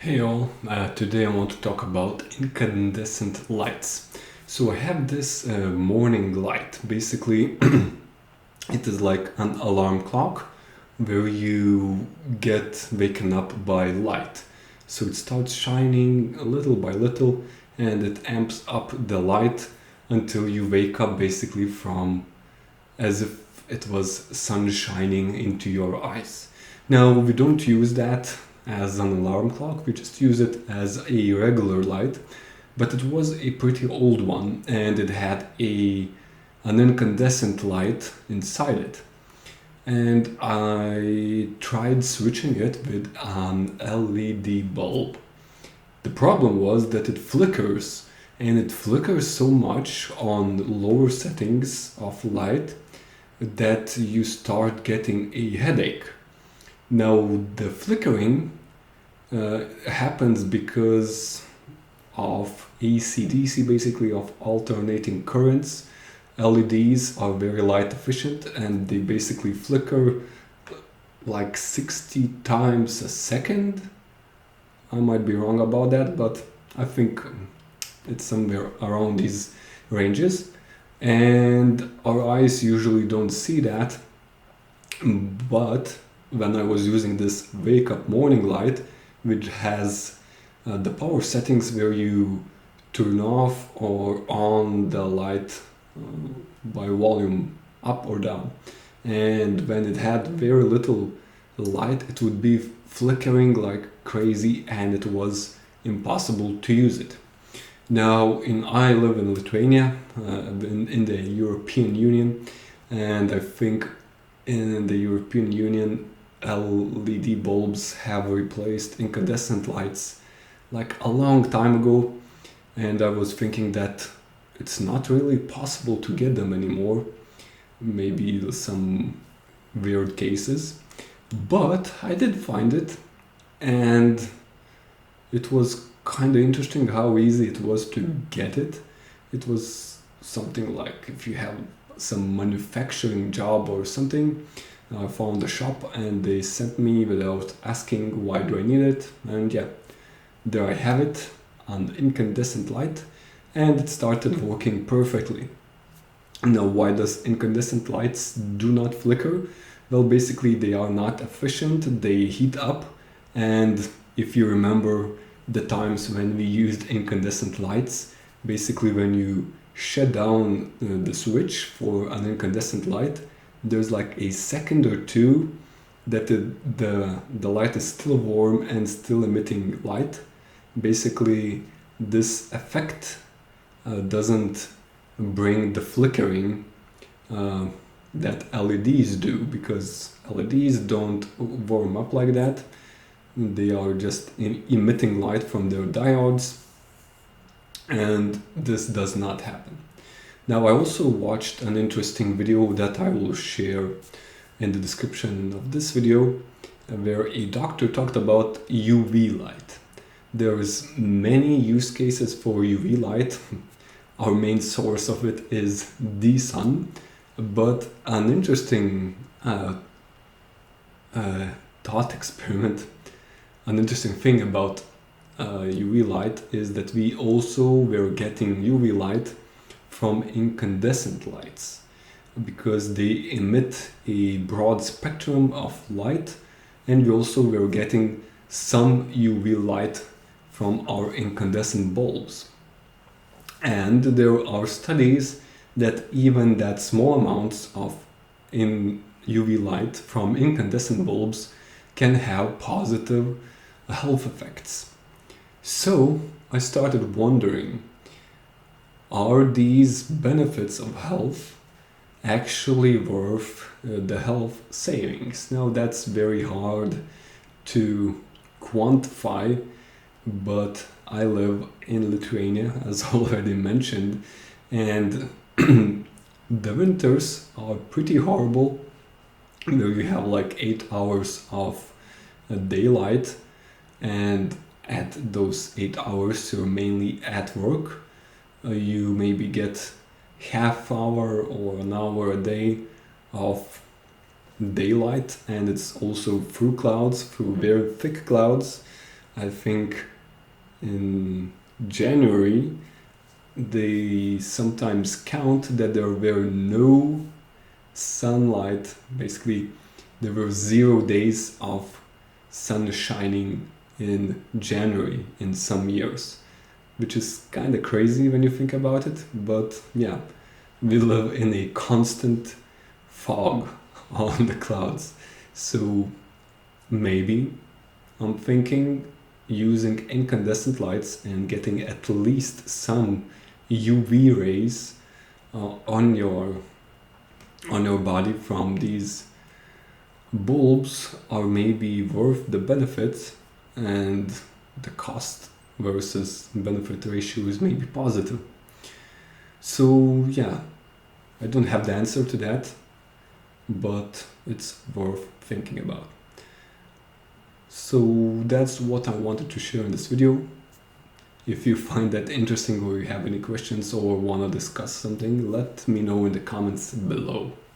Hey all, today I want to talk about incandescent lights. So I have this morning light. Basically, it is like an alarm clock where you get waken up by light. So it starts shining little by little and it amps up the light until you wake up basically from as if it was sun shining into your eyes. Now, we don't use that as an alarm clock, we just use it as a regular light, but it was a pretty old one and it had an incandescent light inside it. And I tried switching it with an LED bulb. The problem was that it flickers, and it flickers so much on lower settings of light that you start getting a headache. Now, the flickering happens because of AC/DC, basically of alternating currents. LEDs are very light efficient and they basically flicker like 60 times a second. I might be wrong about that, but I think it's somewhere around these ranges. And our eyes usually don't see that. But when I was using this wake up morning light, which has the power settings where you turn off or on the light by volume up or down, and when it had very little light it would be flickering like crazy and it was impossible to use it. Now I live in Lithuania, in the European Union, and I think in the European Union LED bulbs have replaced incandescent lights like a long time ago, and I was thinking that it's not really possible to get them anymore, maybe some weird cases, but I did find it, and it was kind of interesting how easy it was to get it. It was something like if you have some manufacturing job or something. I found a shop and they sent me without asking why do I need it, and yeah, there I have it, an incandescent light, and it started working perfectly. Now, why does incandescent lights do not flicker? Well, basically they are not efficient, they heat up, and if you remember the times when we used incandescent lights, basically when you shut down the switch for an incandescent light, there's like a second or two that the light is still warm and still emitting light. Basically, this effect doesn't bring the flickering that LEDs do, because LEDs don't warm up like that. They are just emitting light from their diodes, and this does not happen. Now, I also watched an interesting video that I will share in the description of this video, where a doctor talked about UV light. There is many use cases for UV light. Our main source of it is the sun, but an interesting thought experiment, an interesting thing about UV light is that we also were getting UV light from incandescent lights, because they emit a broad spectrum of light, and we also were getting some UV light from our incandescent bulbs. And there are studies that even that small amounts of UV light from incandescent bulbs can have positive health effects. So I started wondering, are these benefits of health actually worth the health savings? Now, that's very hard to quantify, but I live in Lithuania, as already mentioned, and the winters are pretty horrible. You have like 8 hours of daylight, and at those 8 hours you're mainly at work. You maybe get half hour or an hour a day of daylight, and it's also through clouds, through very thick clouds, I think in January they sometimes count that there were no sunlight. Basically, there were 0 days of sun shining in January in some years, which is kind of crazy when you think about it. But yeah, we live in a constant fog on the clouds. So maybe I'm thinking using incandescent lights and getting at least some UV rays on your body from these bulbs are maybe worth the benefits, and the cost versus benefit ratio is maybe positive. So yeah, I don't have the answer to that, but it's worth thinking about. So that's what I wanted to share in this video. If you find that interesting or you have any questions or want to discuss something, let me know in the comments below.